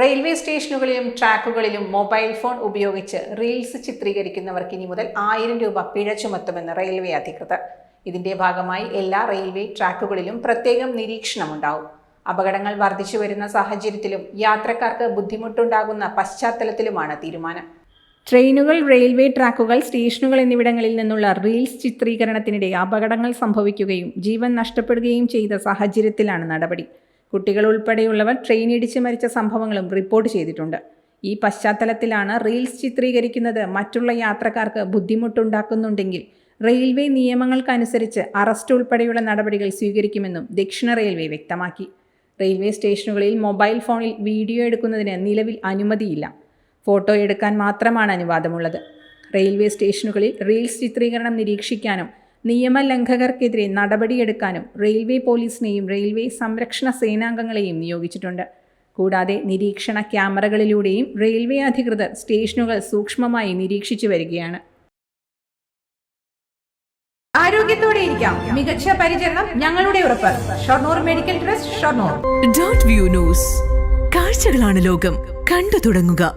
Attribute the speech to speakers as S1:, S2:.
S1: Railway സ്റ്റേഷനുകളിലും ട്രാക്കുകളിലും mobile phone ഉപയോഗിച്ച് reels ചിത്രീകരിക്കുന്നവർക്ക് ഇനി മുതൽ 1000 രൂപ പിഴ ചുമത്തുമെന്ന് റെയിൽവേ അധികൃതർ. ഇതിന്റെ ഭാഗമായി എല്ലാ റെയിൽവേ ട്രാക്കുകളിലും പ്രത്യേകം നിരീക്ഷണമുണ്ടാവും. അപകടങ്ങൾ വർദ്ധിച്ചു വരുന്ന സാഹചര്യത്തിലും യാത്രക്കാർക്ക് ബുദ്ധിമുട്ടുണ്ടാകുന്ന പശ്ചാത്തലത്തിലുമാണ് തീരുമാനം. ട്രെയിനുകൾ, റെയിൽവേ ട്രാക്കുകൾ, സ്റ്റേഷനുകൾ എന്നിവിടങ്ങളിൽ നിന്നുള്ള റീൽസ് ചിത്രീകരണത്തിനിടെ അപകടങ്ങൾ സംഭവിക്കുകയും ജീവൻ നഷ്ടപ്പെടുകയും ചെയ്ത സാഹചര്യത്തിലാണ് നടപടി. കുട്ടികൾ ഉൾപ്പെടെയുള്ളവർ ട്രെയിൻ ഇടിച്ച് മരിച്ച സംഭവങ്ങളും റിപ്പോർട്ട് ചെയ്തിട്ടുണ്ട്. ഈ പശ്ചാത്തലത്തിലാണ് റീൽസ് ചിത്രീകരിക്കുന്നത് മറ്റുള്ള യാത്രക്കാർക്ക് ബുദ്ധിമുട്ടുണ്ടാക്കുന്നുണ്ടെങ്കിൽ റെയിൽവേ നിയമങ്ങൾക്കനുസരിച്ച് അറസ്റ്റ് ഉൾപ്പെടെയുള്ള നടപടികൾ സ്വീകരിക്കുമെന്നും ദക്ഷിണ റെയിൽവേ വ്യക്തമാക്കി. റെയിൽവേ സ്റ്റേഷനുകളിൽ മൊബൈൽ ഫോണിൽ വീഡിയോ എടുക്കുന്നതിന് നിലവിൽ അനുമതിയില്ല. ഫോട്ടോ എടുക്കാൻ മാത്രമാണ് അനുവാദമുള്ളത്. റെയിൽവേ സ്റ്റേഷനുകളിൽ റീൽസ് ചിത്രീകരണം നിരീക്ഷിക്കാനും നിയമലംഘകർക്കെതിരെ നടപടിയെടുക്കാനും റെയിൽവേ പോലീസിനെയും റെയിൽവേ സംരക്ഷണ സേനാംഗങ്ങളെയും നിയോഗിച്ചിട്ടുണ്ട്. കൂടാതെ നിരീക്ഷണ ക്യാമറകളിലൂടെയും റെയിൽവേ അധികൃതർ സ്റ്റേഷനുകൾ സൂക്ഷ്മമായി നിരീക്ഷിച്ചു വരികയാണ്. ആരോഗ്യത്തോടെ ഇരിക്കാം, മികച്ച പരിചരണം ഞങ്ങളുടെ ഉറപ്പ്. Shoranur medical trust, Shoranur.
S2: .view news. കാഴ്ചകളാണ് ലോകം, കണ്ടു തുടങ്ങുക.